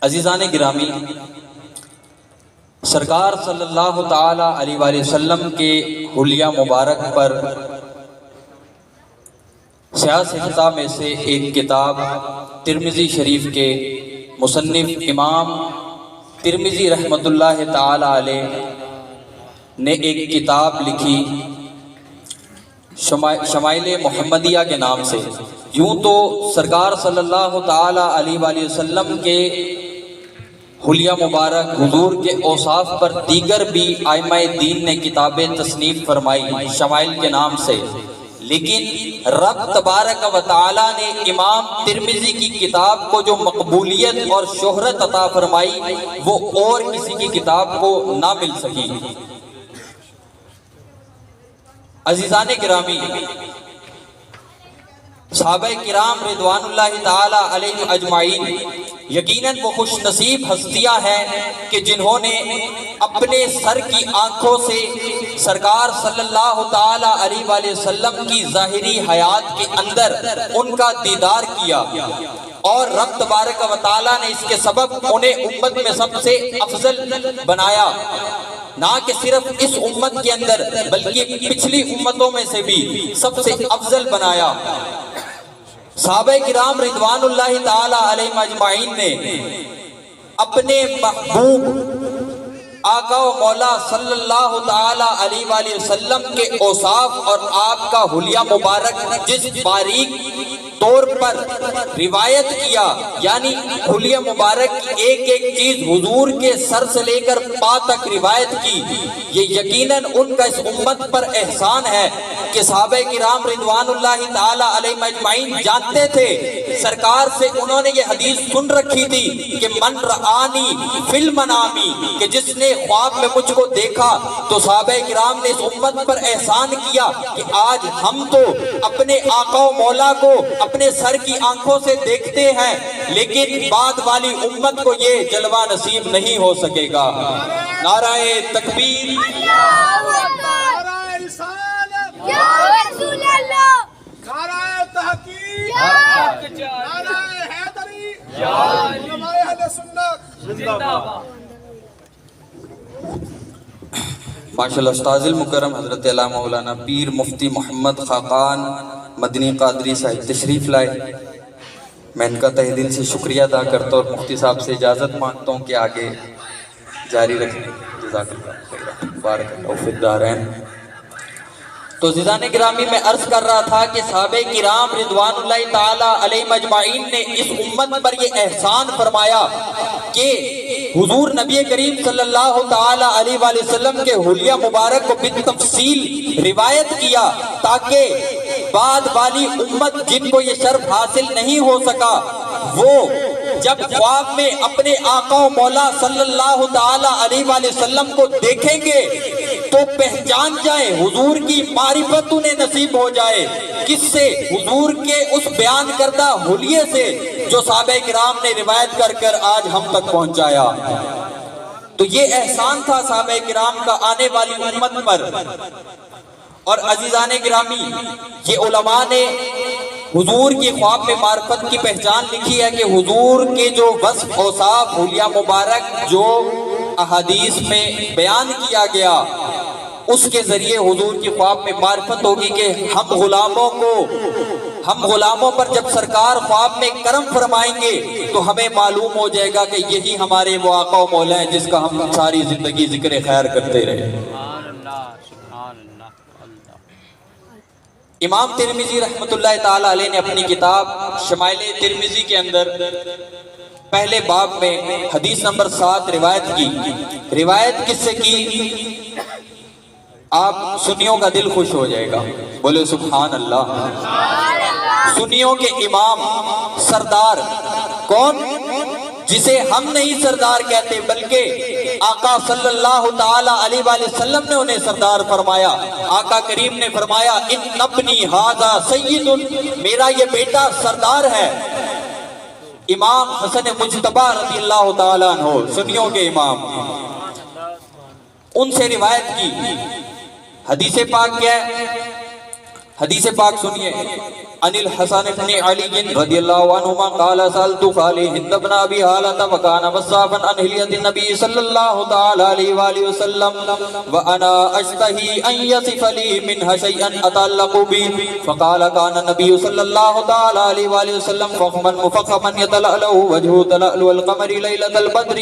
عزیزان گرامی، سرکار صلی اللہ تعالی علیہ وآلہ وسلم کے حلیہ مبارک پر سیاہ صحیفہ میں سے ایک کتاب ترمذی شریف کے مصنف امام ترمذی رحمۃ اللہ تعالی علیہ نے ایک کتاب لکھی شمائل محمدیہ کے نام سے۔ یوں تو سرکار صلی اللہ تعالی علیہ وآلہ وسلم کے حلیہ مبارک حضور کے اوصاف پر دیگر بھی ائمہ دین نے کتابیں تصنیف فرمائی شمائل کے نام سے، لیکن رب تبارک و تعالی نے امام ترمذی کی کتاب کو جو مقبولیت اور شہرت عطا فرمائی وہ اور کسی کی کتاب کو نہ مل سکی۔ عزیزان گرامی، صحابہ کرام رضوان اللہ تعالی علیہ اجمعین یقیناً وہ خوش نصیب ہستیاں ہیں کہ جنہوں نے اپنے سر کی آنکھوں سے سرکار صلی اللہ تعالی علیہ وآلہ وسلم کی ظاہری حیات کے اندر ان کا دیدار کیا، اور رب تبارک و تعالیٰ نے اس کے سبب انہیں امت میں سب سے افضل بنایا، نہ کہ صرف اس امت کے اندر بلکہ پچھلی امتوں میں سے بھی سب سے افضل بنایا۔ صحابہ کرام رضوان اللہ تعالی علیہ اجمعین نے اپنے محبوب آقا و مولا صلی اللہ تعالی علیہ وآلہ وسلم کے اوصاف اور آپ کا حلیہ مبارک جس باریک طور پر روایت کیا، یعنی حلیہ مبارک کی ایک ایک چیز حضور کے سر سے لے کر پا تک روایت کی، یہ یقیناً ان کا اس امت پر احسان ہے کہ صحابہ کرام رضوان اللہ تعالی علیہ اجمعین جانتے تھے، سرکار سے انہوں نے یہ حدیث سن رکھی تھی کہ من رآنی فی المنامی، کہ جس نے خواب میں مجھ کو دیکھا، تو صحابہ کرام نے اس امت پر احسان کیا کہ آج ہم تو اپنے آقا و مولا کو اپنے سر کی آنکھوں سے دیکھتے ہیں، لیکن بعد والی امت کو یہ جلوہ نصیب نہیں ہو سکے گا۔ نعرہ تکبیر، نعرہ رسالت، یا رسول اللہ، نعرہ تحقیق، نعرہ حیدری، علماء اہل سنت زندہ باد۔ ماشاءاللہ استاذ المکرم حضرت علامہ مولانا پیر مفتی محمد خاقان مدنی قادری صاحب تشریف لائے، میں ان کا تہ دل سے شکریہ ادا کرتا ہوں اور مفتی صاحب سے اجازت مانگتا ہوں کہ آگے جاری رکھیں۔ جزاک اللہ خیر، بارک اللہ فی الدارین۔ تو عزیزان گرامی، میں عرض کر رہا تھا کہ صحابہ کرام رضوان اللہ تعالی علیہ اجمعین نے اس امت پر یہ احسان فرمایا کہ حضور نبی کریم صلی اللہ تعالی علیہ وآلہ وسلم کے حلیہ مبارک کو بالتفصیل روایت کیا، تاکہ بعد والی امت جن کو یہ شرف حاصل نہیں ہو سکا وہ جب خواب میں اپنے آقا و مولا صلی اللہ تعالی علیہ وآلہ وسلم کو دیکھیں گے تو پہچان جائیں، حضور کی معرفت انہیں نصیب ہو جائے۔ کس سے؟ حضور کے اس بیان کردہ حلیے سے جو صحابہ کرام نے روایت کر کر آج ہم تک پہنچایا۔ تو یہ احسان تھا صحابہ کرام کا آنے والی امت پر۔ اور عزیزان گرامی، یہ علماء نے حضور کی خواب میں معرفت کی پہچان لکھی ہے کہ حضور کے جو وصف اوصاف حلیہ مبارک جو احادیث میں بیان کیا گیا، اس کے ذریعے حضور کی خواب میں معرفت ہوگی کہ ہم غلاموں پر جب سرکار خواب میں کرم فرمائیں گے تو ہمیں معلوم ہو جائے گا کہ یہی ہمارے وہ آقا و مولا ہیں جس کا ہم ساری زندگی ذکر خیر کرتے رہے۔ امام ترمذی رحمۃ اللہ تعالی علیہ نے اپنی کتاب شمائل ترمذی کے اندر پہلے باب میں حدیث نمبر 7 روایت کی۔ روایت کس سے کی؟ آپ سنیوں کا دل خوش ہو جائے گا، بولے سبحان اللہ۔ سنیوں کے امام سردار کون؟ جسے ہم نہیں سردار کہتے بلکہ آقا صلی اللہ تعالی علیہ وآلہ وسلم نے انہیں سردار فرمایا۔ آقا کریم نے فرمایا ان ابنی ھذا سید، میرا یہ بیٹا سردار ہے۔ امام حسن مجتبی رضی اللہ تعالیٰ عنہ، سنیوں کے امام، ان سے روایت کی۔ حدیث پاک کیا ہے؟ حدیث پاک سنیے، عن الحسن بن علي رضي الله عنهما قال سألت خالي هند بن أبي هالة وكان وصافا عن هلية النبي صلى الله تعالى عليه وآله وسلم وأنا أشتهي أن يصف لي منها شيئا أتعلق به فقال كان النبي صلى الله تعالى عليه وآله وسلم فخما مفخما يتلألأ وجهه تلألؤ القمر ليلة البدر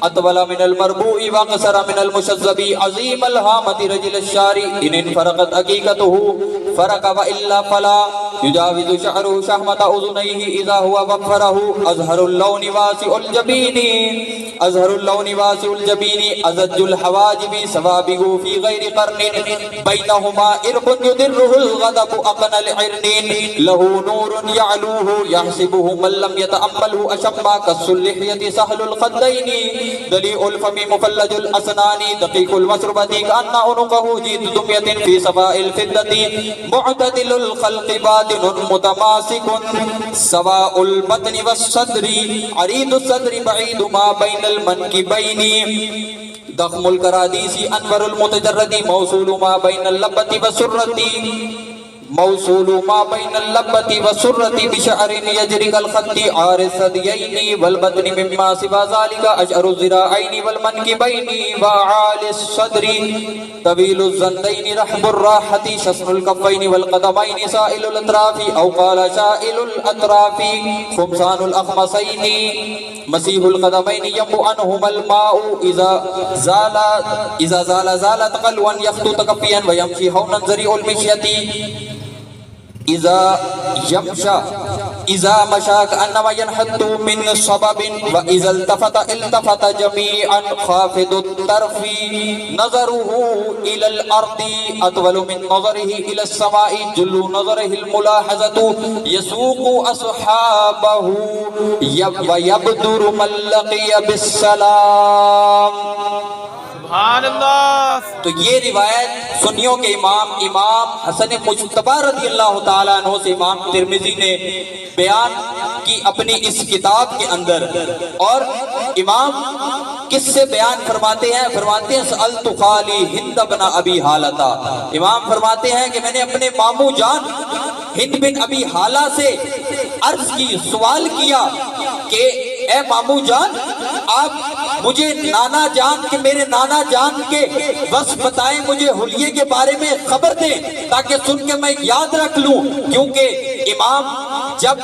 أطول من المربوع وأقصر من المشذب عظيم الهامة رجل الشعر إن انفرقت حقيقته فرق وإلا فلا يجاوز شعره شحمة أذنيه إذا هو وفره أزهر اللون واسع الجبين أزهر اللون واسع الجبين أزج الحواجب سوابه في غير قرن بينهما إرب يدره الغضب أقنى العرنين له نور يعلوه يحسبه من لم يتأمله أشما كس اللحية سهل الخدين دليء الفم مفلج الأسنان دقيق المشربة كأن عنقه جيد دمية في صفاء الفدة معتدل الخلق باطن متماسك سواء البطن والصدر عريض الصدر بعيد ما بين المنكبين ضخم الكراديس أنور المتجرد موصول ما بين اللبة والسرة موصول ما بين اللبة والسرة بشعر يجري الخد عار الثديين والبطن مما سوى ذلك أشعر الذراعين والمنكبين وعالي الصدر طويل الزندين رحب الراحة شسن الكفين والقدمين سائل الأطراف أو قال شائل الأطراف خمسان الأخمصين مسيح القدمين ينبو عنهما الماء إذا زالت قلوا يخطو تكفيا ويمشي هونا زريع المشية إذا مشى كأنما ينحط من صبب وإذا التفت جميعا خافض الطرف نظره إلى الأرض أطول من نظره إلى السماء جل نظره الملاحظة يسوق أصحابه ويبدر من لقي بالسلام سبحان اللہ. تو یہ روایت سنیوں کے امام حسن مجتبی رضی اللہ تعالیٰ عنہ سے امام ترمذی نے بیان کی اپنی اس کتاب کے اندر. اور امام کس سے بیان فرماتے ہیں سألت خالی ہند بن ابی حالہ. امام فرماتے ہیں کہ میں نے اپنے ماموں جان ہند بن ابی حالہ سے عرض کی، سوال کیا کہ اے ماموں جان آپ مجھے نانا جان کے میرے نانا جان کے بس بتائیں، مجھے حلیے کے بارے میں خبر دیں تاکہ سن کے میں یاد رکھ لوں. کیونکہ امام جب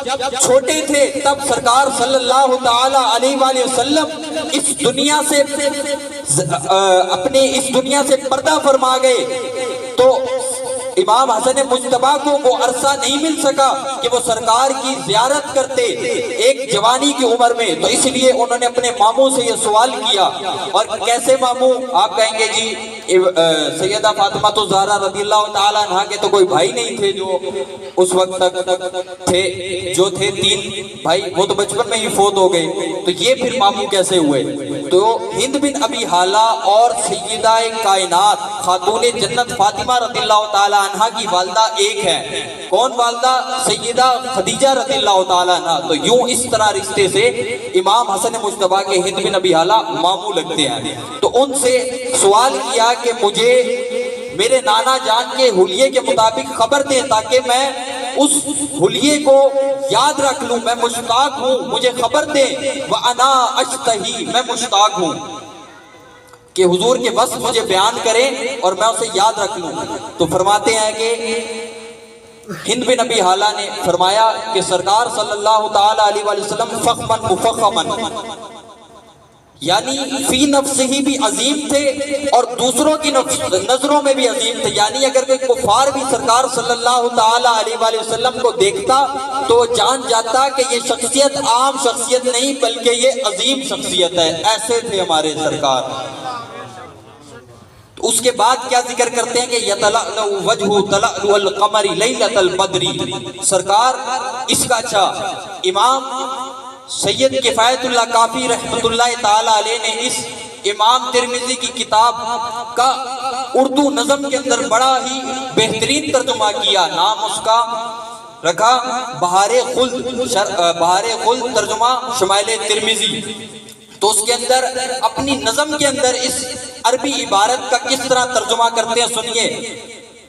چھوٹے تھے تب سرکار صلی اللہ تعالی علیہ وآلہ وسلم اس دنیا سے اپنے اس دنیا سے پردہ فرما گئے، تو امام حسن مجتبی کو وہ عرصہ نہیں مل سکا کہ وہ سرکار کی زیارت کرتے ایک جوانی کی عمر میں. تو اس لیے انہوں نے اپنے ماموں سے یہ سوال کیا. اور کیسے ماموں؟ آپ کہیں گے جی سیدہ فاطمہ الزہرا رضی اللہ تعالیٰ عنہ کے تو کوئی بھائی نہیں تھے جو اس وقت تک تھے، جو تھے 3 بھائی وہ تو بچپن میں ہی فوت ہو گئے. تو یہ پھر ماموں کیسے ہوئے؟ تو ہند بن ابی حالہ اور سیدہ کائنات خاتون جنت فاطمہ رضی اللہ تعالیٰ عنہ کی والدہ ایک ہے. کون والدہ؟ سیدہ خدیجہ رضی اللہ تعالیٰ عنہ. تو یوں اس طرح رشتے سے امام حسن مجتبی کے ہند بن ابی حالہ ماموں لگتے ہیں. تو ان سے سوال کیا کہ مجھے میرے نانا جان کے حلیے کے مطابق خبر دیں تاکہ میں اس حلیے کو یاد رکھ لوں. میں مشتاق ہوں، مجھے خبر دیں. وَأَنَا أَشْتَهِي، میں مشتاق ہوں کہ حضور کے وصف مجھے بیان کریں اور میں اسے یاد رکھ لوں. تو فرماتے ہیں کہ ہند بن ابی حالہ نے فرمایا کہ سرکار صلی اللہ تعالی علیہ وآلہ وسلم فخمن مفخمن، یعنی فی نفس ہی بھی عظیم تھے اور دوسروں کی نظروں میں بھی عظیم تھے. یعنی اگر کوئی کفار بھی سرکار صلی اللہ تعالی علیہ وآلہ وسلم کو دیکھتا تو وہ جان جاتا کہ یہ شخصیت عام شخصیت نہیں بلکہ یہ عظیم شخصیت ہے. ایسے تھے ہمارے سرکار. تو اس کے بعد کیا ذکر کرتے ہیں کہ یتلألؤ وجہ تلألؤ القمر لیلۃ البدر. سرکار اس کا اچھا امام سید کفایت اللہ کافی رحمت اللہ تعالی علیہ نے اس امام ترمذی کی کتاب کا اردو نظم کے اندر بڑا ہی بہترین ترجمہ کیا. نام اس کا رکھا بہار خلد ترجمہ شمائل ترمذی. تو اس کے اندر اپنی نظم کے اندر اس عربی عبارت کا کس طرح ترجمہ کرتے ہیں سنیے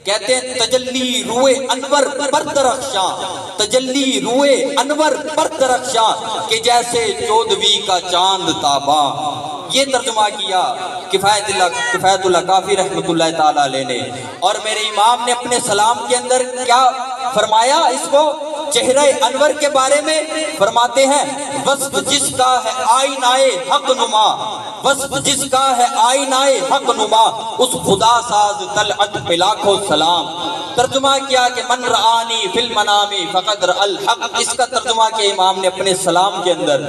کہتے ہیں تجلی روئے انور پر درخشاں، تجلی روئے انور پر درخشاں کہ جیسے چودوی کا چاند تاباں۔ یہ ترجمہ کیا کفایت اللہ کافی رحمۃ اللہ تعالی علیہ نے۔ اور میرے امام نے اپنے سلام کے اندر کیا فرمایا اس کو چہرہ انور کے بارے میں؟ فرماتے ہیں وصف جس کا ہے آئینہ حق نما، وصف جس کا ہے آئینہ حق نما، اس خدا ساز طلعت پہ لاکھوں سلام۔ ترجمہ کیا کہ من رآنی فی المنام فقد رأى الحق، اس کا ترجمہ کیا امام نے اپنے سلام کے اندر۔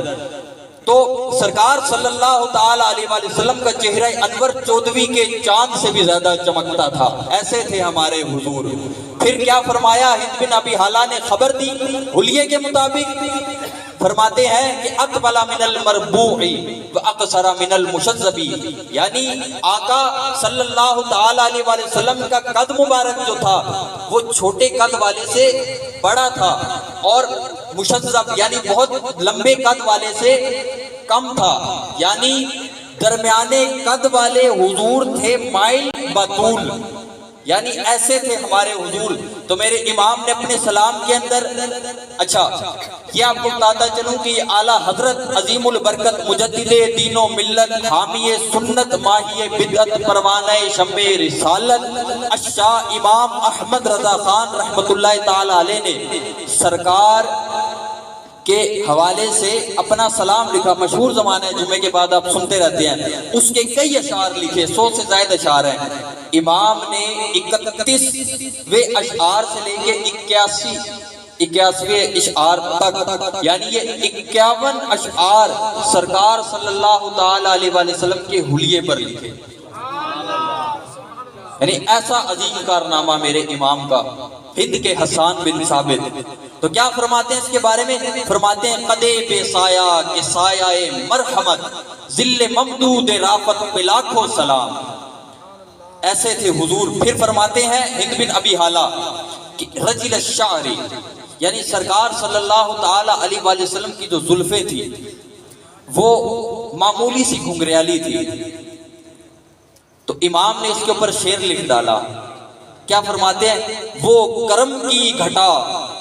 تو سرکار صلی اللہ تعالی علیہ وآلہ وسلم کا چہرہ انور چودوی کے چاند سے بھی زیادہ چمکتا تھا، ایسے تھے ہمارے حضور۔ پھر کیا فرمایا؟ ہند بن ابی حالہ نے خبر دی حلیے کے مطابق، فرماتے ہیں کہ اقبل من المربوع واقصر من المشذب، یعنی آقا صلی اللہ تعالی علیہ وآلہ وسلم کا قد مبارک جو تھا وہ چھوٹے قد والے سے بڑا تھا، اور مشذب یعنی بہت لمبے قد والے سے کم تھا، یعنی درمیانے قد والے حضور تھے مائل بطول، یعنی ایسے تھے ہمارے حضور۔ تو میرے امام نے اپنے سلام کے اندر، اچھا یہ آپ کو بتاتا چلوں کہ یہ اعلیٰ حضرت عظیم البرکت مجدد دین و ملت حامی سنت ماہی بدعت پروانہ شمع رسالت الشاہ امام احمد رضا خان رحمۃ اللہ تعالی علیہ نے سرکار کے حوالے سے اپنا سلام لکھا، مشہور زمانہ ہے، جمعے کے بعد آپ سنتے رہتے ہیں، اس کے کئی اشعار لکھے، 100 سے زائد اشعار ہیں۔ امام نے 31ویں اشعار سے لے کے 81ویں اشعار تک، یعنی یہ 51 اشعار سرکار صلی اللہ تعالی علیہ وآلہ وسلم کے حلیے پر لکھے، یعنی ایسا عظیم کارنامہ میرے امام کا، ہند کے حسان بن ثابت۔ تو کیا فرماتے ہیں اس کے بارے میں؟ فرماتے ہیں قدے بے سایہ کہ سایہ مرحمت، ذل ممدود رافت پہ لاکھوں سلام، ایسے تھے حضور۔ پھر فرماتے ہیں ہند بن ابی حالہ کہ رجل الشعر، یعنی سرکار صلی اللہ تعالی علیہ وآلہ وسلم کی جو زلفیں تھی وہ معمولی سی گھنگریالی تھی، تو امام نے اس کے اوپر شعر لکھ ڈالا۔ کیا فرماتے ہیں؟ وہ کرم کی گھٹا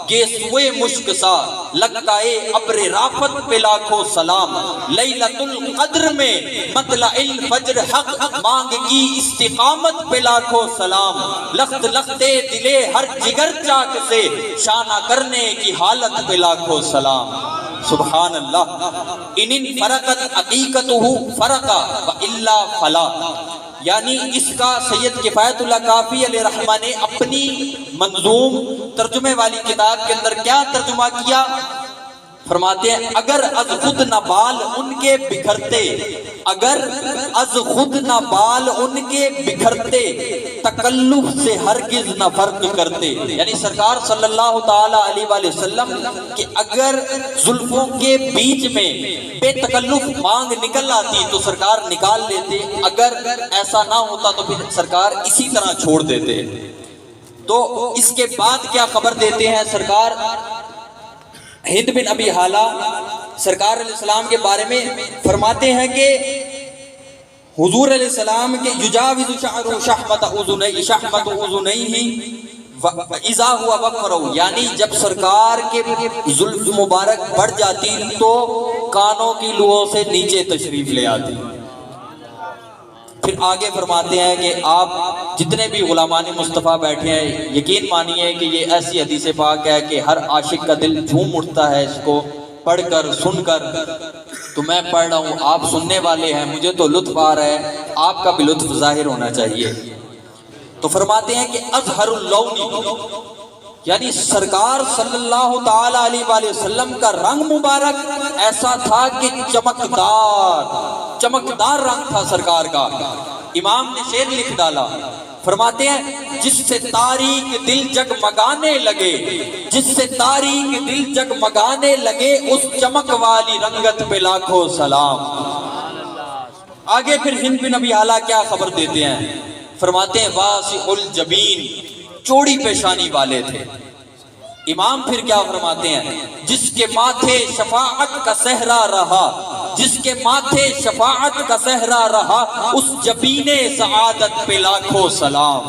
کے سوئے مشک سا لگائے ابر رافت پہ لاکھوں سلام، لیلۃ القدر میں مطلع الفجر حق مانگ کی استقامت پہ لاکھوں سلام، لخت لختے دلے ہر جگر چاک سے شانہ کرنے کی حالت پہ لاکھوں سلام۔ سبحان اللہ۔ ان فرقت حقیقتہ فرقا والا فلا، یعنی اس کا سید کفایت اللہ کافی علیہ رحمہ نے اپنی منظوم ترجمے والی کتاب کے اندر کیا ترجمہ کیا؟ فرماتے ہیں اگر از خود نہ بال ان کے بکھرتے، اگر از خود نہ بال ان کے بکھرتے، تکلف سے ہرگز نہ فرق کرتے، یعنی سرکار صلی اللہ تعالی علیہ وآلہ وسلم کہ اگر زلفوں کے بیچ میں بے تکلف مانگ نکل آتی تو سرکار نکال لیتے، اگر ایسا نہ ہوتا تو پھر سرکار اسی طرح چھوڑ دیتے۔ تو اس کے بعد کیا خبر دیتے ہیں سرکار ہند بن ابی حالہ سرکار علیہ السلام کے بارے میں؟ فرماتے ہیں کہ حضور علیہ السلام کے یجاوز شعر شحمت اذنیہ اذا ہوا وقرو، یعنی جب سرکار کے زلف مبارک بڑھ جاتی تو کانوں کی لوؤں سے نیچے تشریف لے آتی۔ پھر آگے فرماتے ہیں کہ آپ جتنے بھی غلامان مصطفیٰ بیٹھے ہیں یقین مانیے کہ یہ ایسی حدیث پاک ہے کہ ہر عاشق کا دل جھوم اٹھتا ہے اس کو پڑھ کر سن کر۔ تو میں پڑھ رہا ہوں، آپ سننے والے ہیں، مجھے تو لطف آ رہا ہے، آپ کا بھی لطف ظاہر ہونا چاہیے۔ تو فرماتے ہیں کہ اظہر اللون، یعنی سرکار صلی اللہ تعالی علیہ وآلہ وسلم کا رنگ مبارک ایسا تھا کہ چمکدار رنگ تھا سرکار کا۔ امام نے شعر لکھ ڈالا، فرماتے ہیں جس سے تاریک دل جگمگانے لگے، جس سے تاریک دل جگمگانے لگے، اس چمک والی رنگت پہ لاکھوں سلام۔ آگے پھر ہند بن ابی حالہ کیا خبر دیتے ہیں؟ فرماتے ہیں واسع الجبین، چوڑی پیشانی والے تھے۔ امام پھر کیا فرماتے ہیں؟ جس کے ماتھے شفاعت کا صحرا رہا، جس کے ماتھے شفاعت کا صحرا رہا، اس جبین سعادت پہ لاکھوں سلام۔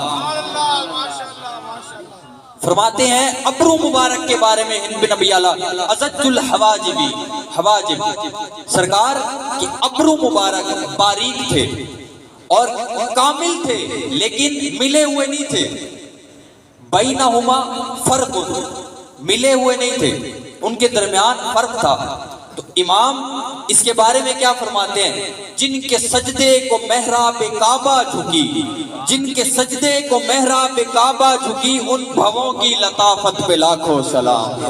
فرماتے ہیں ابرو مبارک کے بارے میں ہند بن ابی اعلیٰ ازج الحواجبی حواجب سرکار کے ابرو مبارک باریک تھے اور کامل تھے لیکن ملے ہوئے نہیں تھے، بینہما فرق، ملے ہوئے نہیں تھے، ان کے درمیان فرق تھا۔ تو امام اس کے بارے میں کیا فرماتے ہیں؟ جن کے سجدے کو محراب کعبہ جھکی، جن کے سجدے کو محراب کعبہ جھکی، ان بھووں کی لطافت پہ لاکھوں سلام۔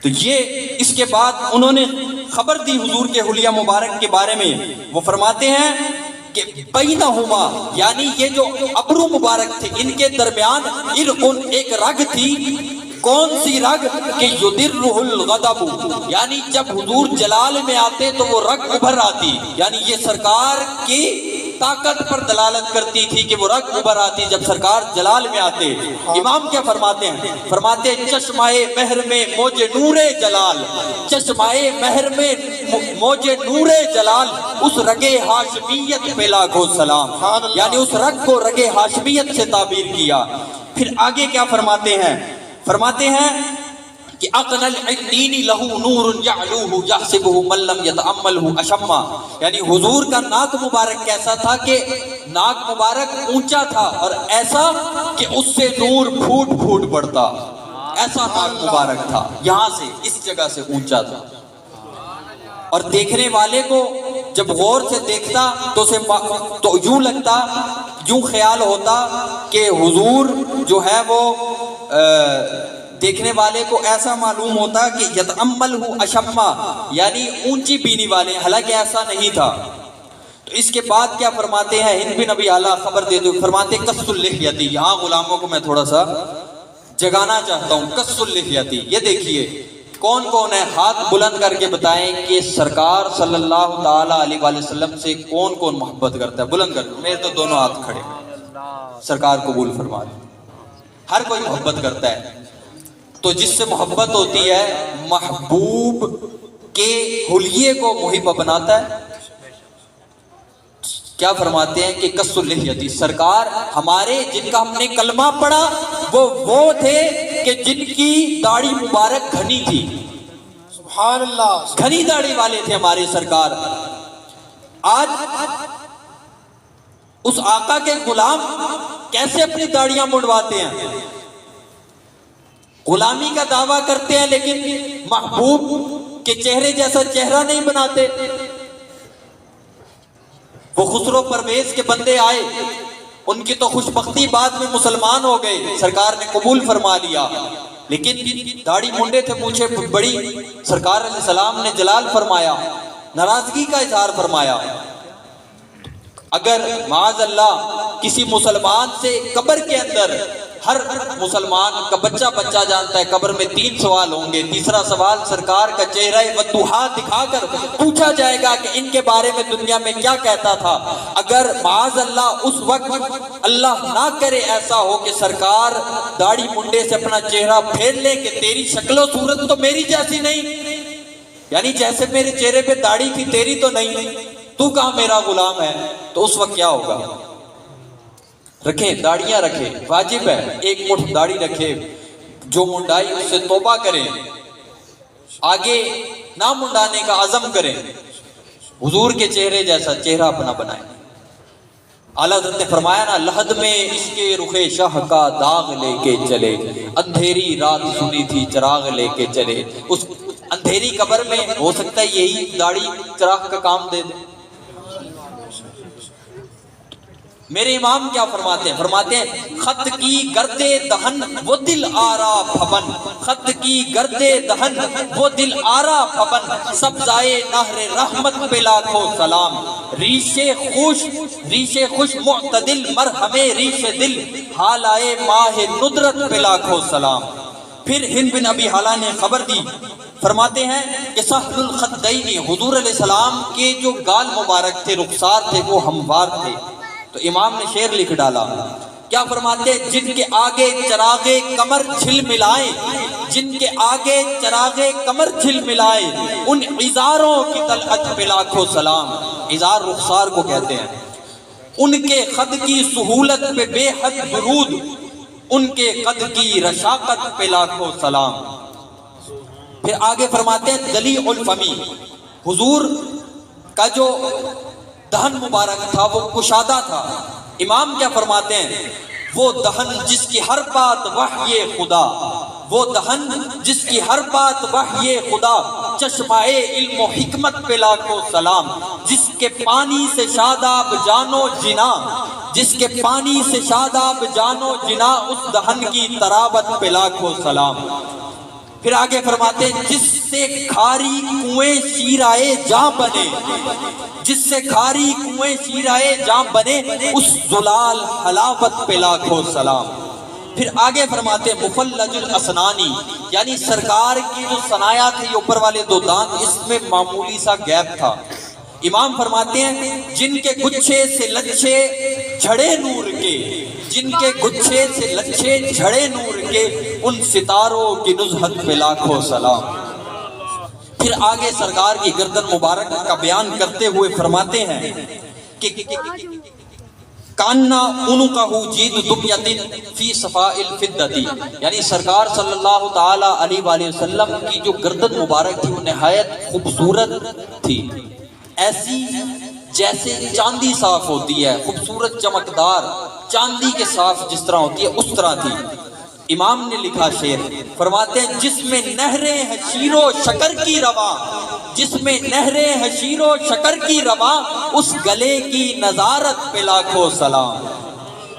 تو یہ اس کے بعد انہوں نے خبر دی حضور کے حلیہ مبارک کے بارے میں، وہ فرماتے ہیں کہ بینہما یعنی یہ جو ابرو مبارک تھے ان کے درمیان ارقن ایک رگ تھی، کون سی رگ کہ یدرہ الغضب، یعنی جب حضور جلال میں آتے تو وہ رگ ابھر آتی، یعنی یہ سرکار کی طاقت پر دلالت کرتی تھی کہ وہ رگ ابھر آتی جب سرکار جلال میں آتے۔ امام کیا فرماتے ہیں؟ فرماتے چشمہ مہر میں موج نور جلال، چشمہ مہر میں موج نور جلال، اس رگ ہاشمیت پہ لاکھوں سلام، یعنی اس رگ کو رگ ہاشمیت سے تعبیر کیا۔ پھر آگے کیا فرماتے ہیں؟ فرماتے ہیں کہ اقن العدین لہو نور یعلوہ یحسبہ من لم یتأملہ اشما، یعنی حضور کا ناک مبارک کیسا تھا کہ ناک مبارک اونچا تھا اور ایسا کہ اس سے نور پھوٹ پھوٹ پڑتا، ایسا ناک مبارک تھا، یہاں سے اس جگہ سے اونچا تھا، اور دیکھنے والے کو جب غور سے دیکھتا تو یوں لگتا، یوں خیال ہوتا کہ حضور جو ہے وہ دیکھنے والے کو ایسا معلوم ہوتا کہ یتأملہ اشما، یعنی اونچی بینی والے، حالانکہ ایسا نہیں تھا۔ تو اس کے بعد کیا فرماتے ہیں ہند بن ابی اعلیٰ خبر دیتے ہوئے فرماتے قص اللحیتی، یہاں غلاموں کو میں تھوڑا سا جگانا چاہتا ہوں، قص اللحیتی، یہ دیکھیے کون کون ہے، ہاتھ بلند کر کے بتائیں کہ سرکار صلی اللہ تعالیٰ علیہ وآلہ وسلم سے کون کون محبت کرتا ہے، بلند کر، میرے تو دونوں ہاتھ کھڑے، سرکار قبول فرما دیں، ہر کوئی محبت کرتا ہے۔ تو جس سے محبت ہوتی ہے محبوب کے حلیے کو محب بناتا ہے۔ کیا فرماتے ہیں کہ قص اللحیتی، سرکار ہمارے جن کا ہم نے کلمہ پڑھا وہ تھے کہ جن کی داڑھی مبارک گھنی تھی، سبحان اللہ، گھنی داڑھی والے تھے ہمارے سرکار۔ آج اس آقا کے غلام کیسے اپنی داڑیاں منڈواتے ہیں، غلامی کا دعویٰ کرتے ہیں لیکن محبوب کے چہرے جیسا چہرہ نہیں بناتے۔ وہ خسرو پرویز کے بندے آئے، ان کی تو خوش بختی بعد میں مسلمان ہو گئے، سرکار نے قبول فرما لیا، لیکن داڑھی منڈے تھے، مونچھیں بڑی، سرکار علیہ السلام نے جلال فرمایا، ناراضگی کا اظہار فرمایا۔ اگر معاذ اللہ کسی مسلمان سے قبر کے اندر، ہر مسلمان کا بچہ جانتا ہے قبر میں 3 سوال ہوں گے، تیسرا سوال سرکار کا چہرہ وضوحا دکھا کر پوچھا جائے گا کہ ان کے بارے میں دنیا میں کیا کہتا تھا۔ اگر معاذ اللہ اس وقت اللہ نہ کرے ایسا ہو کہ سرکار داڑھی منڈے سے اپنا چہرہ پھیر لے کہ تیری شکل و صورت تو میری جیسی نہیں، یعنی جیسے میرے چہرے پہ داڑھی تھی تیری تو نہیں، تو کہاں میرا غلام ہے، تو اس وقت کیا ہوگا؟ رکھیں، داڑیاں رکھیں، واجب ہے، ایک مٹھ داڑھی رکھے، جو منڈائی اس سے توبہ کریں، آگے نہ منڈانے کا عزم کریں، حضور کے چہرے جیسا چہرہ اپنا بنائیں۔ اعلیٰ حضرت نے فرمایا نا، لحد میں اس کے رخ شاہ کا داغ لے کے چلے، اندھیری رات سنی تھی چراغ لے کے چلے۔ اس اندھیری قبر میں ہو سکتا ہے یہی داڑھی چراغ کا کام دے دے۔ میرے امام کیا فرماتے ہیں؟ فرماتے ہیں خط کی گردے دہن وہ دل آرا پھبن، خط کی گردے دہن وہ دل آرا پھبن، سبزائے نہر رحمت پہ لاکھوں سلام، ریش خوش معتدل مرہم ریش دل، حالائے ماہ ندرت پہ لاکھوں سلام۔ پھر ہند بن ابی اعلیٰ نے خبر دی، فرماتے ہیں کہ سہل الخدین، حضور علیہ السلام کے جو گال مبارک تھے، رخسار تھے، وہ ہموار تھے۔ تو امام نے شعر لکھ ڈالا، کیا فرماتے ہیں؟ جن کے آگے چراغے کمر جھل ملائے، جن کے آگے چراغے کمر جھل ملائے، ان عزاروں کی طلعت پہ لاکھوں سلام۔ عزار رخسار کو کہتے ہیں۔ ان کے خط کی سہولت پہ بے حد درود، ان کے قد کی رشاقت پہ لاکھوں سلام۔ پھر آگے فرماتے ہیں دلیع الفمی، حضور کا جو دہن مبارک تھا وہ کشادہ تھا۔ امام کیا فرماتے ہیں؟ وہ دہن جس کی ہر بات وحی خدا، وہ دہن جس کی ہر بات وحی خدا، چشمہ علم و حکمت پہ لاکھوں سلام۔ جس کے پانی سے شاداب جانو جنا، جس کے پانی سے شاداب جانو جنا، اس دہن کی تراوت پہ لاکھوں سلام۔ پھر آگے فرماتے ہیں جس سے کھاری کنویں شیرائے جاں بنے، جس سے کھاری کنویں شیرائے جاں بنے، اس زلال حلاوت پہ لاکھوں سلام۔ پھر آگے فرماتے ہیں مفلج الاسنانی، یعنی سرکار کی جو ثنایا تھے یہ اوپر والے دو دانت، اس میں معمولی سا گیپ تھا۔ امام فرماتے ہیں جن کے گچھے سے لچھے جھڑے نور کے، جن کے گچھے سے لچھے جھڑے نور کے، ان ستاروں کی نزہت پہ لاکھوں سلام۔ پھر آگے سرکار کی گردن مبارک کا بیان کرتے ہوئے فرماتے ہیں کہ کاننا عنقہ جید دبیۃ فی صفاء الفدۃ، یعنی سرکار صلی اللہ تعالی علیہ وآلہ وسلم کی جو گردن مبارک تھی وہ نہایت خوبصورت تھی، ایسی جیسے چاندی صاف ہوتی ہے، خوبصورت چمکدار چاندی کے صاف جس طرح ہوتی ہے اس طرح تھی۔ امام نے لکھا شعر، فرماتے ہیں جس میں نہریں ہیں شیر و شکر کی رواں، جس میں نہریں ہیں شیر و شکر کی رواں، اس گلے کی نظارت پہ لاکھوں سلام۔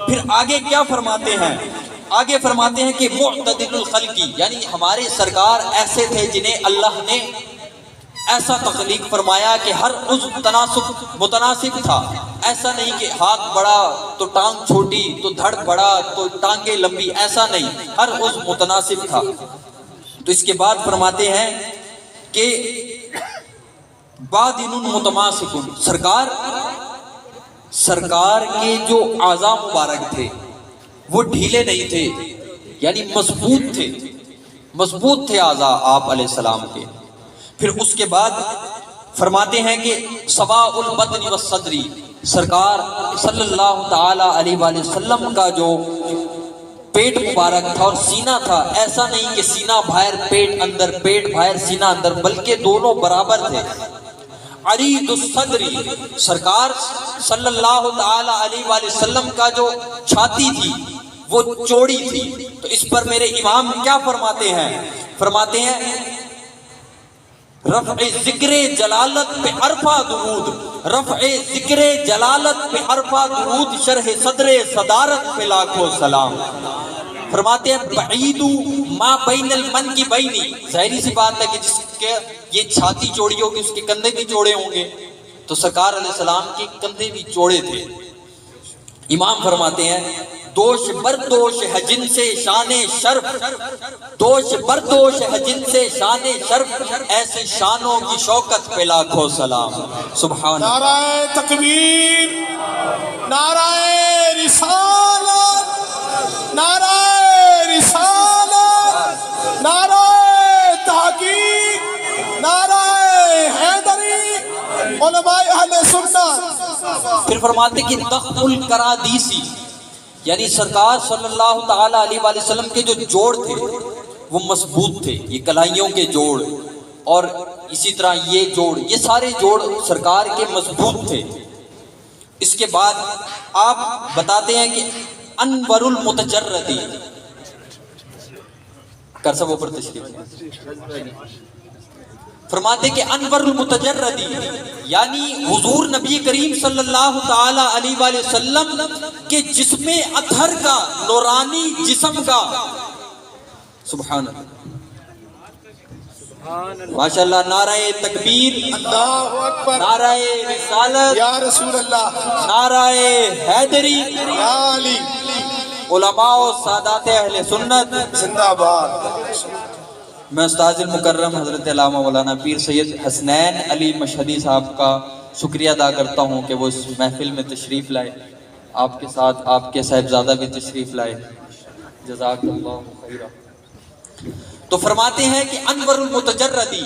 پھر آگے کیا فرماتے ہیں؟ آگے فرماتے ہیں کہ معتدل الخلقی، یعنی ہمارے سرکار ایسے تھے جنہیں اللہ نے ایسا تخلیق فرمایا کہ ہر عضو متناسب تھا، ایسا نہیں کہ ہاتھ بڑا تو ٹانگ چھوٹی، تو دھڑ بڑا تو ٹانگیں لمبی، ایسا نہیں، ہر عضو متناسب تھا۔ تو اس کے بعد فرماتے ہیں کہ بادن متماسک، سرکار کے جو اعضاء مبارک تھے وہ ڈھیلے نہیں تھے، یعنی مضبوط تھے اعضاء آپ علیہ السلام کے۔ پھر اس کے بعد فرماتے ہیں کہ سواء البطن والصدر، سرکار صلی اللہ تعالی علیہ وآلہ وسلم کا جو پیٹ مبارک تھا اور سینہ تھا، ایسا نہیں کہ سینہ باہر پیٹ اندر، پیٹ باہر سینہ اندر، بلکہ دونوں برابر تھے۔ عریض الصدر، سرکار صلی اللہ تعالی علیہ وآلہ وسلم کا جو چھاتی تھی وہ چوڑی تھی۔ تو اس پر میرے امام کیا فرماتے ہیں؟ فرماتے ہیں رفع ذکر جلالت پہ عرفہ درود، رفع ذکر جلالت پہ عرفہ درود، شرح صدر صدارت پہ لاکھوں سلام۔ فرماتے ہیں بعید ما بین المنکبین، ظاہری سی بات ہے کہ جس کے یہ چھاتی چوڑی ہوگی اس کے کندھے بھی چوڑے ہوں گے، تو سرکار علیہ السلام کے کندھے بھی چوڑے تھے۔ امام فرماتے ہیں دوش بردوش ہے جن سے شان شرف، دوش بردوش ہے جن سے شان شرف، ایسے شانوں کی شوکت پہ لاکھوں سلام۔ سبحان اللہ۔ نعرہ تکبیر، نعرہ رسالت، نعرہ رسالت، نعرہ تحقیق، نعرہ حیدری، علماء اہل سنت۔ پھر فرماتے کہ تخت الکرادیسی، یعنی سرکار صلی اللہ تعالی علیہ وآلہ وسلم کے جو جوڑ تھے وہ مضبوط تھے، یہ کلائیوں کے جوڑ اور اسی طرح یہ جوڑ، یہ سارے جوڑ سرکار کے مضبوط تھے۔ اس کے بعد آپ بتاتے ہیں کہ انور المتجردی، کر سب اوپر تشریف، فرماتے کہ انور المتجردی، یعنی حضور نبی کریم صلی اللہ تعالی علیہ وآلہ وسلم کے جسم اطہر کا، نورانی جسم کا، سبحان اللہ، ماشاءاللہ، نعرہ تکبیر، اللہ اکبر، نعرہ رسالت، یا رسول اللہ، نعرہ حیدری، یا علی، علماء و سادات اہل سنت زندہ باد۔ میں استاذ المکرم حضرت علامہ مولانا پیر سید حسنین علی مشہدی صاحب کا شکریہ ادا کرتا ہوں کہ وہ اس محفل میں تشریف لائے، آپ کے ساتھ آپ کے صاحبزادہ بھی تشریف لائے، جزاک اللہ خیرہ۔ تو فرماتے ہیں کہ انور المتجردی،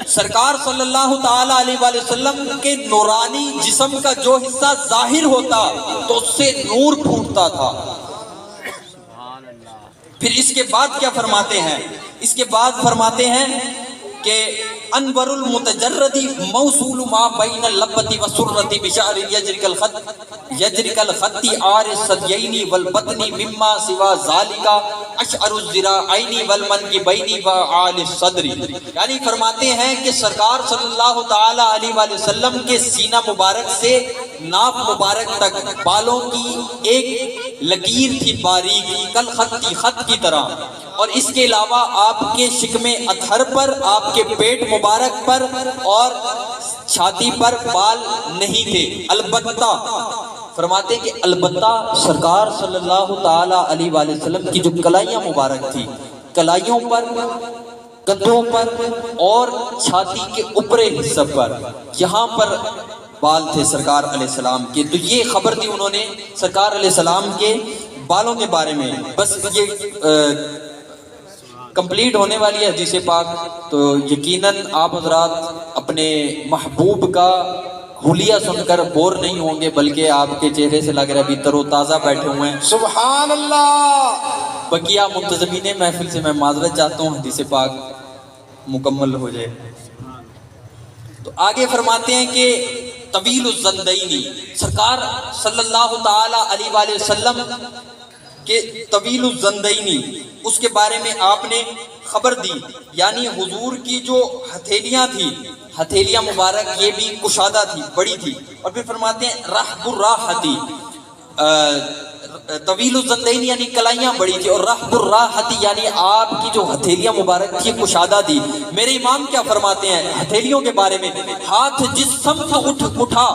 سرکار صلی اللہ تعالی علیہ وآلہ وسلم کے نورانی جسم کا جو حصہ ظاہر ہوتا تو اس سے نور پھوٹتا تھا۔ پھر اس کے بعد کیا فرماتے ہیں؟ اس کے بعد فرماتے ہیں کہ انور المتجردی موصول ما بین اللبتی والسرتی بشعر یجرک الخطی آر الصدیین والبطن مما سوا ذالکا اشعر الذراعین والمنکبین وعال الصدر. یعنی فرماتے ہیں کہ سرکار صلی اللہ تعالی علیہ وآلہ وسلم کے سینہ مبارک سے ناف مبارک تک بالوں کی ایک لکیر تھی باریک کل خطی خط کی طرح، اور اس کے علاوہ آپ کے شکم اطہر پر، آپ کے پیٹ مبارک پر اور چھاتی پر بال نہیں تھے. البتہ فرماتے کہ البتہ سرکار صلی اللہ تعالی علیہ وآلہ وسلم کی جو کلائیاں مبارک تھی، کلائیوں پر، کندھوں پر اور چھاتی کے اوپرے حصہ پر، یہاں پر بال تھے سرکار علیہ السلام کے. تو یہ خبر دی انہوں نے سرکار علیہ السلام کے بالوں کے بارے میں. بس یہ کمپلیٹ ہونے والی ہے حدیث پاک، تو یقیناً آپ حضرات اپنے محبوب کا حلیہ سن کر بور نہیں ہوں گے، بلکہ آپ کے چہرے سے لگ رہا ہے ابھی تر و تازہ بیٹھے ہوئے ہیں. سبحان اللہ. بقیہ منتظمین محفل سے میں معذرت چاہتا ہوں، حدیث پاک مکمل ہو جائے. تو آگے فرماتے ہیں کہ طویل الزندین، سرکار صلی اللہ تعالی علیہ وآلہ وسلم کہ طویل الزندین، اس کے بارے میں آپ نے خبر دی. یعنی حضور کی جو ہتھیلیاں تھی، ہتھیلیاں مبارک یہ بھی کشادہ تھی، بڑی تھی. اور پھر فرماتے ہیں رحب الراحتی، طویل الزندین یعنی کلائیاں بڑی تھی، اور رحب الراحتی یعنی آپ کی جو ہتھیلیاں مبارک تھی کشادہ تھی. میرے امام کیا فرماتے ہیں ہتھیلیوں کے بارے میں؟ ہاتھ جس سمت اٹھا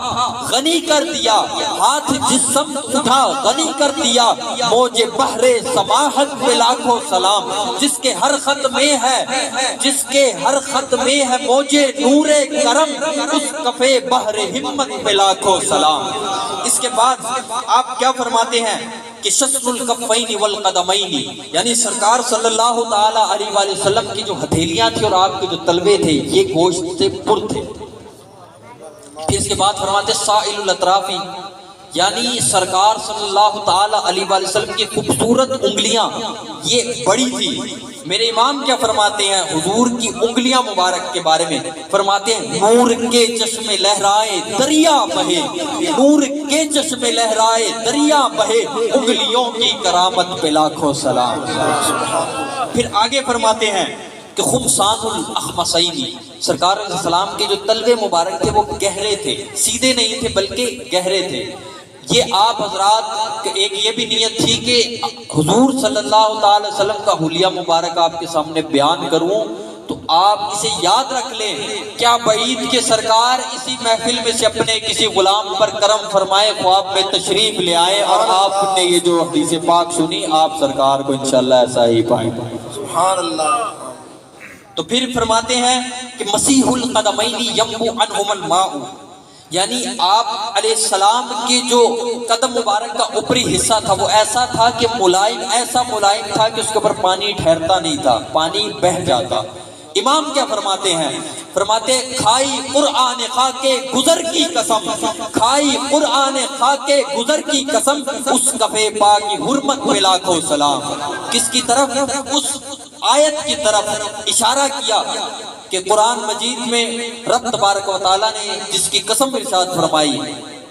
غنی کر دیا، ہاتھ جس سمت اٹھا غنی کر دیا، موج بحر سماحت پہ لاکھوں سلام. جس کے ہر خط میں ہے، جس کے ہر خط میں ہے موج نور کرم، اس کفے بحر ہمت پہ لاکھوں سلام. اس کے بعد آپ کیا فرماتے ہیں کہ شسن الکفین والقدمین، یعنی سرکار صلی اللہ تعالی علیہ وآلہ وسلم کی جو ہتھیلیاں تھی اور آپ کے جو تلوے تھے یہ گوشت سے پر تھے. پھر اس کے بعد فرماتے سائل الاطرافی، یعنی سرکار صلی اللہ تعالی علیہ وآلہ وسلم کی خوبصورت انگلیاں یہ بڑی تھی. میرے امام کیا فرماتے ہیں حضور کی انگلیاں مبارک کے بارے میں؟ فرماتے ہیں نور کے چشمے لہرائے دریا بہے، نور کے چشمے لہرائے دریا بہے، انگلیوں کی کرامت پہ لاکھوں سلام. پھر آگے فرماتے ہیں کہ خمسان الاخمصین، سرکار علیہ السلام کے جو تلوے مبارک تھے وہ گہرے تھے، سیدھے نہیں تھے بلکہ گہرے تھے. یہ آپ حضرات ایک یہ بھی نیت تھی کہ حضور صلی اللہ تعالی وسلم کا حلیہ مبارک آپ کے سامنے بیان کروں تو آپ اسے یاد رکھ لیں. کیا بعید کہ سرکار اسی محفل میں سے اپنے کسی غلام پر کرم فرمائے، خواب میں تشریف لے آئے اور آپ نے یہ جو حدیث پاک سنی آپ سرکار کو انشاءاللہ ایسا ہی پائیں. سبحان اللہ. تو پھر فرماتے ہیں کہ مسیح القدمین ینبو عنہم الماء، یعنی آپ علیہ السلام کے جو قدم مبارک کا اوپری حصہ تھا وہ ایسا تھا کہ ملائم، ایسا ملائم تھا کہ اس کے اوپر پانی ٹھہرتا نہیں تھا، پانی بہہ جاتا. امام کیا فرماتے ہیں؟ فرماتے کھائی قرآن خاکے گزر کی قسم، کھائی قرآن خاکے گزر کی قسم، اس کفے پا کی حرمت پہ لاکھوں سلام. کس کی طرف؟ اس آیت کی طرف اشارہ کیا کہ قرآن مجید میں رب تبارک و تعالیٰ نے جس کی قسم ارشاد فرمائی،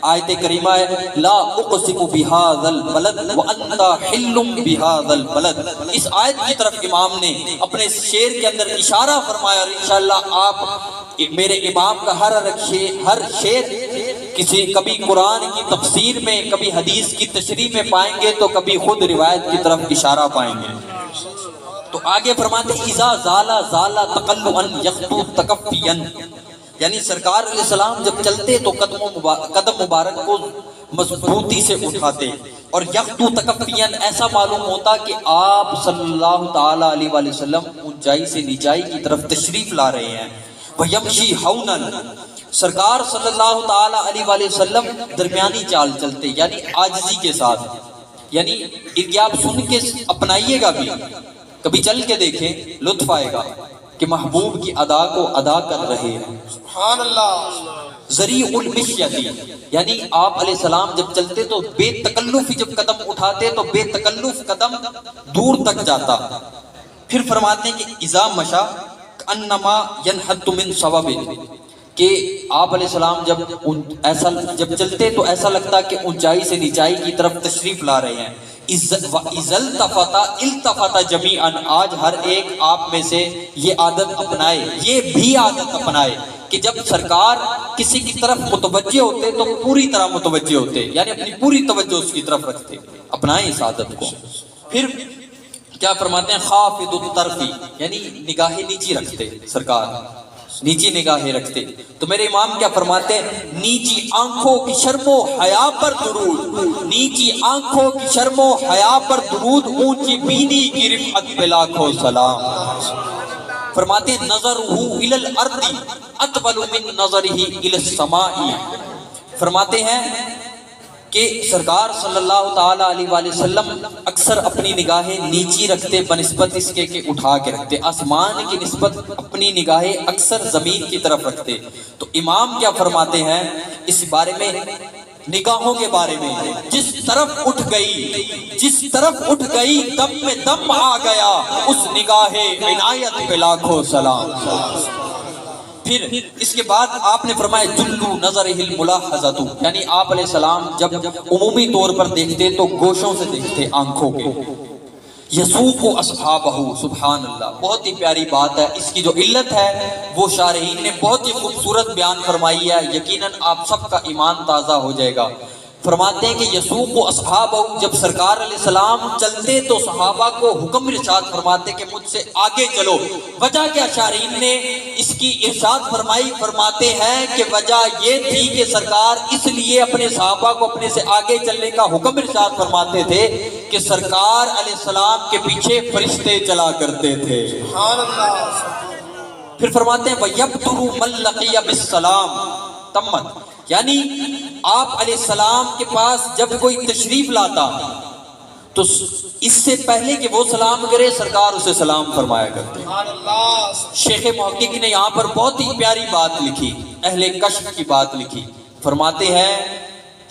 آیت کریمہ ہے لا اقسم بہذا البلد وانت حل بہذا البلد. اس آیت کی طرف امام نے اپنے شعر کے اندر اشارہ فرمایا، اور انشاءاللہ آپ میرے امام کا ہر شعر کبھی قرآن کی تفسیر میں، کبھی حدیث کی تشریح میں پائیں گے تو کبھی خود روایت کی طرف اشارہ پائیں گے. تو آگے فرماتے اذا زالا زالا تقلعا یخطو تکفیا، یعنی سرکار علیہ السلام جب چلتے تو قدم مبارک کو مضبوطی سے اٹھاتے، اور یخطو تکفیا ایسا معلوم ہوتا کہ آپ صلی اللہ تعالی علیہ وآلہ وسلم اونچائی سے نیچائی کی طرف تشریف لا رہے ہیں. ویمشی ہونا، سرکار صلی اللہ تعالی علیہ وآلہ وسلم درمیانی چال چلتے یعنی عاجزی کے ساتھ. یعنی یہ آپ سن کے اپنائیے گا بھی، کبھی چل کے دیکھیں لطف آئے گا کہ محبوب کی ادا کو ادا کر رہے ہیں. سبحان اللہ. ذریع المشیتی، یعنی آپ علیہ السلام جب چلتے تو بے تکلف جب قدم اٹھاتے تو بے تکلف قدم دور تک جاتا۔ پھر فرماتے ہیں کہ اذا مشا انما ینحت من صواب، کہ آپ علیہ السلام جب چلتے تو ایسا لگتا کہ اونچائی سے نیچائی کی طرف تشریف لا رہے ہیں۔ التفت جمیعا، آج ہر ایک آپ میں سے یہ عادت اپنائے، یہ بھی عادت اپنائے کہ جب سرکار کسی کی طرف متوجہ ہوتے تو پوری طرح متوجہ ہوتے، یعنی اپنی پوری توجہ اس کی طرف رکھتے، اپنائیں اس عادت کو۔ پھر کیا فرماتے ہیں خافض الطرفی، یعنی نگاہیں نیچی رکھتے، سرکار نیچی نگاہیں رکھتے۔ تو میرے امام کیا فرماتے ہیں، نیچی آنکھوں کی شرم و حیا پر درود، نیچی آنکھوں کی شرم و حیا پر درود، اونچی بینی کی رفعت پہ لاکھوں سلام۔ فرماتے ہیں نظرہ الی الارض اطول من نظرہ الی السماء، فرماتے ہیں کہ سرکار صلی اللہ تعالی علیہ وآلہ وسلم اکثر اپنی نگاہیں نیچی رکھتے بنسبت اس کے کہ اٹھا کے رکھتے، آسمان کی نسبت اپنی نگاہیں اکثر زمین کی طرف رکھتے۔ تو امام کیا فرماتے ہیں اس بارے میں، نگاہوں کے بارے میں، جس طرف اٹھ گئی دم میں دم آ گیا، اس نگاہ عنایت پہ لاکھوں سلام۔ پھر اس کے بعد آپ نے فرمایا جلو نظرہ الملاحظۃ، یعنی آپ علیہ السلام جب عمومی طور پر دیکھتے تو گوشوں سے دیکھتے، آنکھوں کے۔ یسوق اصحابہ، سبحان اللہ، بہت ہی پیاری بات ہے۔ اس کی جو علت ہے وہ شارحین نے بہت ہی خوبصورت بیان فرمائی ہے، یقیناً آپ سب کا ایمان تازہ ہو جائے گا۔ فرماتے ہیں کہ یسوق اصحابہ، جب سرکار علیہ السلام چلتے تو صحابہ کو حکم ارشاد فرماتے کہ مجھ سے آگے چلو۔ وجہ کیا شارحین نے اس کی ارشاد فرمائی، فرماتے ہیں کہ وجہ یہ تھی کہ سرکار اس لیے اپنے صحابہ کو اپنے سے آگے چلنے کا حکم ارشاد فرماتے تھے کہ سرکار علیہ السلام کے پیچھے فرشتے چلا کرتے تھے۔ سبحان اللہ۔ پھر فرماتے ہیں وَيَبْدُرُ مَنْ لَقِيَ بِالسَّلَامِ تَمَّتْ، یعنی آپ علیہ السلام کے پاس جب کوئی تشریف لاتا تو اس سے پہلے کہ وہ سلام کرے سرکار اسے سلام فرمایا کرتے۔ سبحان اللہ۔ شیخ محقق نے یہاں پر بہت ہی پیاری بات لکھی، اہل کشف کی بات لکھی۔ فرماتے ہیں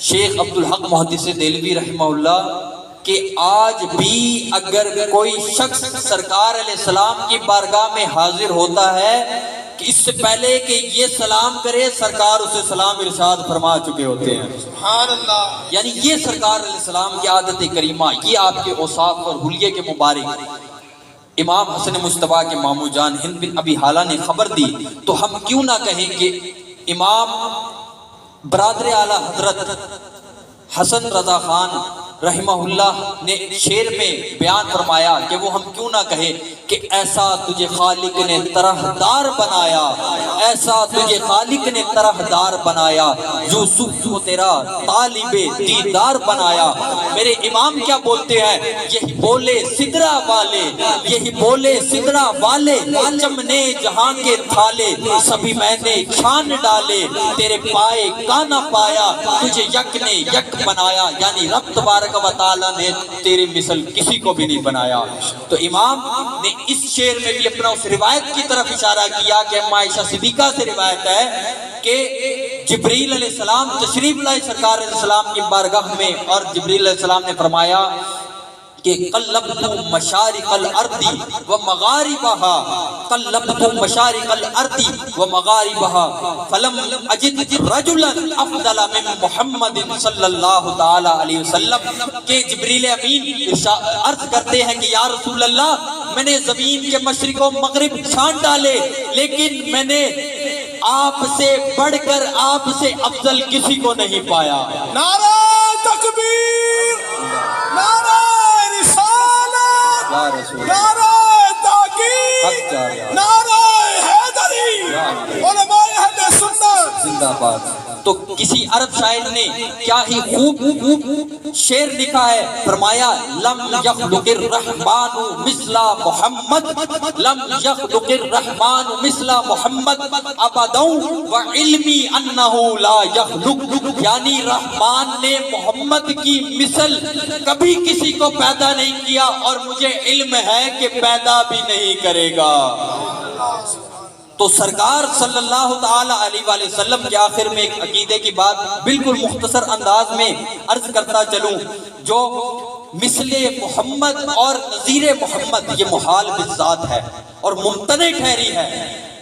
شیخ عبدالحق محدث دہلوی رحمہ اللہ کہ آج بھی اگر کوئی شخص سرکار علیہ السلام کی بارگاہ میں حاضر ہوتا ہے کہ اس سے پہلے کہ یہ سلام کرے سرکار اسے سلام ارشاد فرما چکے ہوتے ہیں۔ سبحان اللہ۔ یعنی یہ سرکار علیہ السلام کی عادت کریمہ، یہ آپ کے اوصاف اور حلیے کے مبارک امام حسن مصطفیٰ کے مامو جان ہند بن ابی حالہ نے خبر دی، تو ہم کیوں نہ کہیں کہ امام برادر اعلیٰ حضرت حسن رضا خان رحمہ اللہ نے شعر میں بیان فرمایا کہ وہ ہم کیوں نہ کہیں کہ ایسا تجھے خالق نے طرحدار بنایا، ایسا تجھے خالق نے طرحدار بنایا، یوسف کو تیرا طالب دیدار بنایا۔ میرے امام کیا بولتے ہیں، یہی بولے سدرا والے، یہی بولے سدرا والے، چمنے جہاں کے تھالے سبھی میں نے چھان ڈالے، تیرے پائے کا نہ پایا، تجھے یک نے یک بنایا، یعنی رب تبارک و تعالیٰ نے تیری مثل کسی کو بھی نہیں بنایا۔ تو امام نے اس شعر میں بھی اپنا اس روایت کی طرف اشارہ کیا کہ اما عائشہ صدیقہ سے روایت ہے کہ جبریل علیہ السلام تشریف لائے سرکار علیہ السلام کی بارگاہ میں، اور جبریل علیہ السلام نے فرمایا کہ قلبت مشارق الارض ومغاربها، قلبت مشارق الارض ومغاربها فلم اجد رجلا افضل من محمد صلی اللہ تعالی علیہ وسلم، کہ جبریل امین عرض کرتے ہیں کہ یا رسول اللہ میں نے زمین کے مشرق و مغرب چھان ڈالے لیکن میں نے آپ سے بڑھ کر آپ سے افضل کسی کو نہیں پایا۔ نعرہ تکبیر، نعرہ رسالت، نعرہ تحقیق، نعرہ حیدری، علماء اہل سنت زندہ باد۔ تو کسی عرب شاعر نے کیا ہی خوب شعر لکھا ہے، فرمایا لم یخلق الرحمن مثل محمد، لم یخلق الرحمن مثل محمد ابدا وعلمی انہ لا یخلق، یعنی رحمان نے محمد کی مثل کبھی کسی کو پیدا نہیں کیا اور مجھے علم ہے کہ پیدا بھی نہیں کرے گا۔ تو سرکار صلی اللہ تعالی علیہ وآلہ وسلم کے آخر میں ایک عقیدے کی بات بالکل مختصر انداز میں عرض کرتا چلوں، جو مثل محمد اور نظیر محمد یہ محال بالذات ہے اور ممتنع ٹھہری ہے۔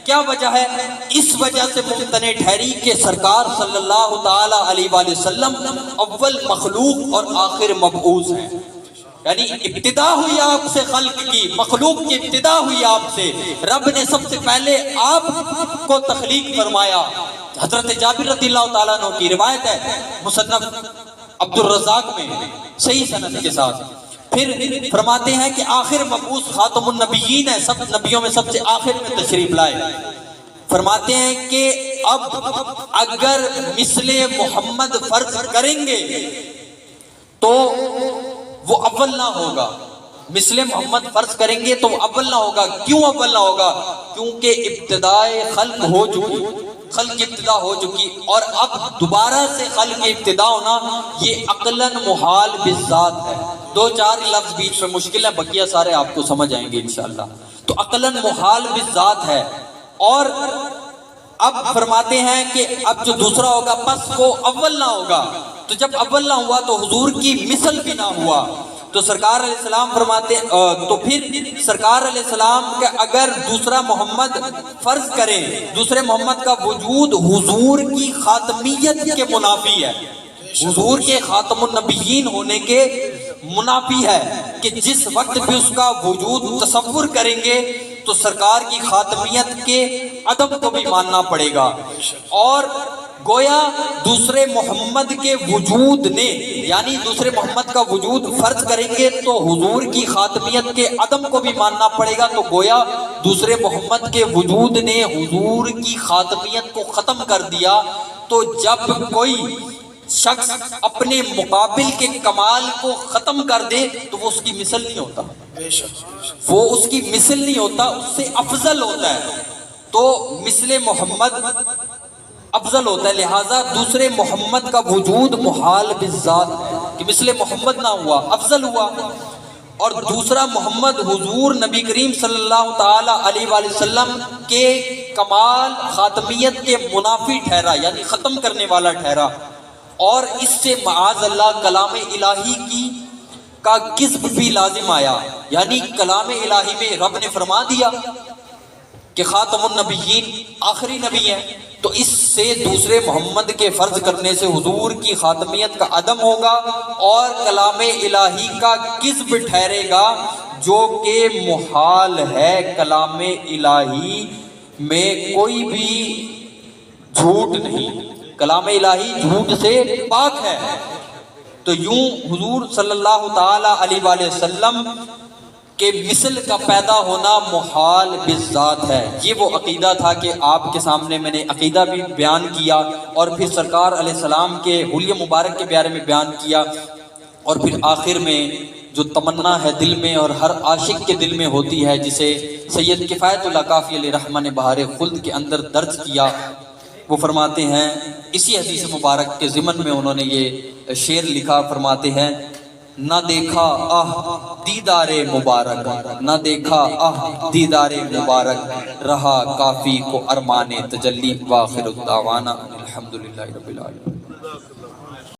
کیا وجہ ہے؟ اس وجہ سے ممتنع ٹھہری کہ سرکار صلی اللہ تعالی علیہ وآلہ وسلم اول مخلوق اور آخر مبعوث ہیں، یعنی ابتدا ہوئی آپ سے خلق کی، مخلوق کی ابتدا ہوئی آپ سے، رب نے سب سے پہلے آپ کو تخلیق فرمایا۔ حضرت جابر رضی اللہ تعالیٰ عنہ کی روایت ہے مصنف عبد الرزاق میں صحیح سند کے ساتھ، پھر فرماتے ہیں کہ آخر مبعوث خاتم النبیین ہے، سب نبیوں میں سب سے آخر میں تشریف لائے۔ فرماتے ہیں کہ اب اگر مثل محمد فرض کریں گے تو وہ اول نہ ہوگا، مثل محمد فرض کریں گے تو وہ اول نہ ہوگا۔ کیوں اول نہ ہوگا؟ کیونکہ ابتدائے خلق ہو چکی، خلق کی ابتدا ہو چکی، اور اب دوبارہ سے خلق کی ابتدا ہونا یہ عقلاً محال بالذات ہے۔ دو چار لفظ بیچ میں مشکل ہے، بقیہ سارے آپ کو سمجھ آئیں گے انشاءاللہ۔ تو عقلاً محال بالذات ہے، اور اب فرماتے ہیں کہ اب جو دوسرا ہوگا پس وہ اول نہ ہوگا۔ تو جب اول نہ ہوا تو حضور کی مثل بھی نہ ہوا۔ تو سرکار علیہ السلام فرماتے تو پھر سرکار علیہ السلام کا اگر دوسرا محمد فرض کریں، دوسرے محمد کا وجود حضور کی خاتمیت کے منافی ہے، حضور کے خاتم النبیین ہونے کے منافی ہے، کہ جس وقت بھی اس کا وجود تصور کریں گے تو سرکار کی خاتمیت کے عدم کو بھی ماننا پڑے گا، اور گویا دوسرے محمد کے وجود نے، یعنی دوسرے محمد کا وجود فرض کریں گے تو حضور کی خاتمیت کے عدم کو بھی ماننا پڑے گا۔ تو گویا دوسرے محمد کے وجود نے حضور کی خاتمیت کو ختم کر دیا۔ تو جب کوئی شخص اپنے مقابل کے کمال کو ختم کر دے تو وہ اس کی مثل نہیں ہوتا، وہ اس کی مثل نہیں ہوتا، اس سے افضل ہوتا ہے۔ تو مثل محمد افضل ہوتا ہے، لہٰذا دوسرے محمد کا وجود محال بالذات ہے کہ مثل محمد نہ ہوا، افضل ہوا۔ اور دوسرا محمد حضور نبی کریم صلی اللہ تعالی علیہ وآلہ وسلم کے کمال خاتمیت کے منافی ٹھہرا، یعنی ختم کرنے والا ٹھہرا، اور اس سے معاذ اللہ کلام الہی کی کا کذب بھی لازم آیا، یعنی کلام الہی میں رب نے فرما دیا کہ خاتم النبیین آخری نبی ہیں، تو اس سے دوسرے محمد کے فرض کرنے سے حضور کی خاتمیت کا عدم ہوگا اور کلام الہی کا کذب ٹھہرے گا، جو کہ محال ہے۔ کلام الہی میں کوئی بھی جھوٹ نہیں، کلام الہی جھوٹ سے پاک ہے۔ تو یوں حضور صلی اللہ تعالی علیہ وآلہ وسلم کہ مثل کا پیدا ہونا محال بالذات ہے۔ یہ وہ عقیدہ تھا کہ آپ کے سامنے میں نے عقیدہ بھی بیان کیا، اور پھر سرکار علیہ السلام کے حلیہ مبارک کے بارے میں بیان کیا، اور پھر آخر میں جو تمنا ہے دل میں اور ہر عاشق کے دل میں ہوتی ہے، جسے سید کفایت اللہ کافی علیہ رحمہ نے بہار خلد کے اندر درج کیا، وہ فرماتے ہیں اسی حدیث مبارک کے ضمن میں انہوں نے یہ شعر لکھا، فرماتے ہیں نہ دیکھا آہ دیدار مبارک، نہ دیکھا آہ دیدار مبارک، رہا کافی کو ارمان تجلی، وآخر الدعوانا الحمدللہ رب العالمین۔